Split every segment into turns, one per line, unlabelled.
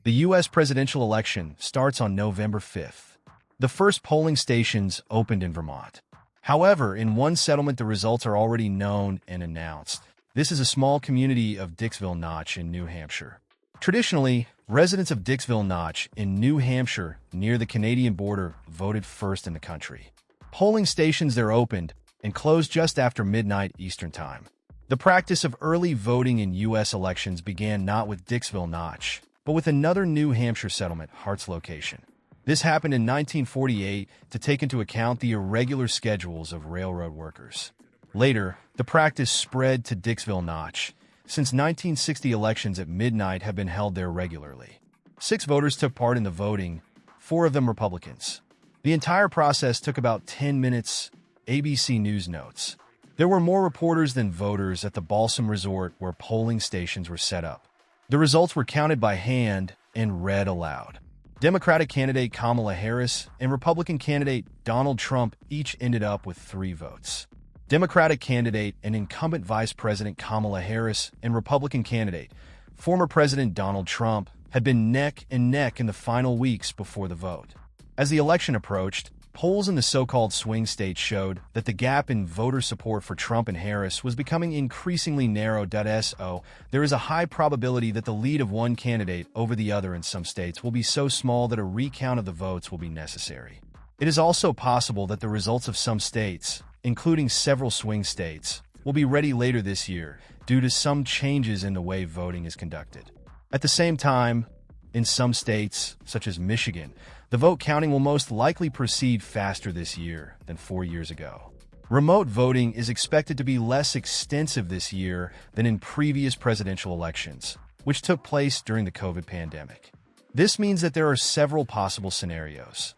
The U.S. presidential election starts on November 5th. The first polling stations opened in Vermont. However, in one settlement the results are already known and announced. This is a small community of Dixville Notch in New Hampshire. Traditionally, residents of Dixville Notch in New Hampshire, near the Canadian border, voted first in the country. Polling stations there opened and closed just after midnight Eastern Time. The practice of early voting in U.S. elections began not with Dixville Notch, but with another New Hampshire settlement, Hart's location. This happened in 1948 to take into account the irregular schedules of railroad workers. Later, the practice spread to Dixville Notch. Since 1960, elections at midnight have been held there regularly. 6 voters took part in the voting, 4 of them Republicans. The entire process took about 10 minutes, ABC News notes. There were more reporters than voters at the Balsam Resort where polling stations were set up. The results were counted by hand and read aloud. Democratic candidate Kamala Harris and Republican candidate Donald Trump each ended up with 3 votes. Democratic candidate and incumbent Vice President Kamala Harris and Republican candidate, former President Donald Trump, had been neck and neck in the final weeks before the vote. As the election approached, polls in the so-called swing states showed that the gap in voter support for Trump and Harris was becoming increasingly narrow. So, there is a high probability that the lead of one candidate over the other in some states will be so small that a recount of the votes will be necessary. It is also possible that the results of some states, including several swing states, will be ready later this year due to some changes in the way voting is conducted. At the same time, in some states, such as Michigan, the vote counting will most likely proceed faster this year than 4 years ago. Remote voting is expected to be less extensive this year than in previous presidential elections, which took place during the COVID pandemic. This means that there are several possible scenarios.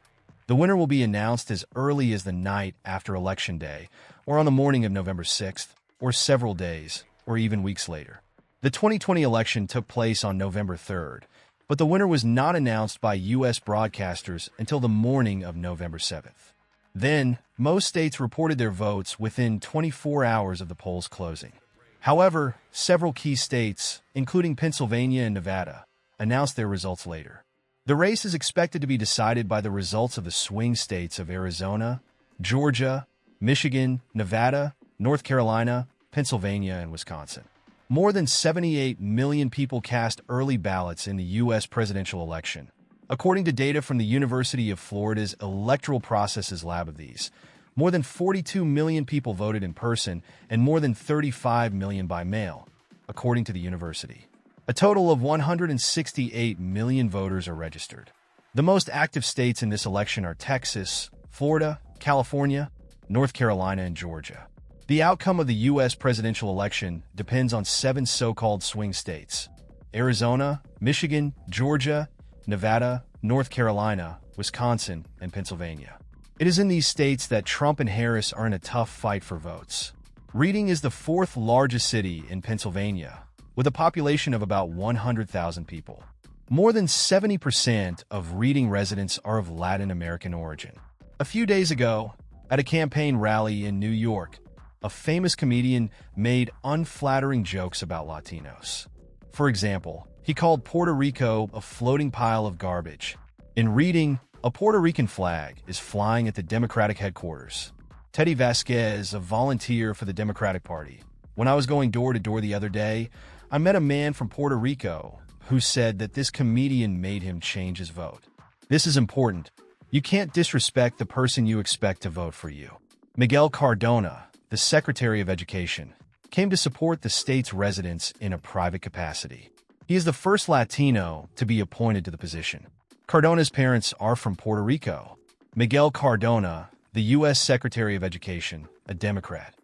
The winner will be announced as early as the night after Election Day, or on the morning of November 6th, or several days, or even weeks later. The 2020 election took place on November 3rd, but the winner was not announced by U.S. broadcasters until the morning of November 7th. Then, most states reported their votes within 24 hours of the polls closing. However, several key states, including Pennsylvania and Nevada, announced their results later. The race is expected to be decided by the results of the swing states of Arizona, Georgia, Michigan, Nevada, North Carolina, Pennsylvania, and Wisconsin. More than 78 million people cast early ballots in the U.S. presidential election, according to data from the University of Florida's Electoral Processes Lab. Of these, more than 42 million people voted in person and more than 35 million by mail, according to the university. A total of 168 million voters are registered. The most active states in this election are Texas, Florida, California, North Carolina, and Georgia. The outcome of the U.S. presidential election depends on 7 so-called swing states: Arizona, Michigan, Georgia, Nevada, North Carolina, Wisconsin, and Pennsylvania. It is in these states that Trump and Harris are in a tough fight for votes. Reading is the 4th largest city in Pennsylvania, with a population of about 100,000 people. More than 70% of Reading residents are of Latin American origin. A few days ago, at a campaign rally in New York, a famous comedian made unflattering jokes about Latinos. For example, he called Puerto Rico a floating pile of garbage. In Reading, a Puerto Rican flag is flying at the Democratic headquarters. Teddy Vasquez, a volunteer for the Democratic Party. When I was going door to door the other day, I met a man from Puerto Rico who said that this comedian made him change his vote. This is important. You can't disrespect the person you expect to vote for you. Miguel Cardona, the Secretary of Education, came to support the state's residents in a private capacity. He is the first Latino to be appointed to the position. Cardona's parents are from Puerto Rico. Miguel Cardona, the U.S. Secretary of Education, a Democrat.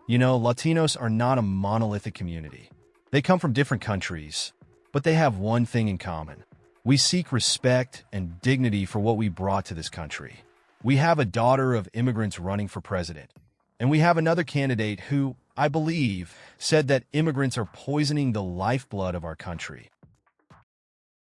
You know, Latinos are not a monolithic community. They come from different countries, but they have one thing in common. We seek respect and dignity for what we brought to this country. We have a daughter of immigrants running for president. And we have another candidate who, I believe, said that immigrants are poisoning the lifeblood of our country.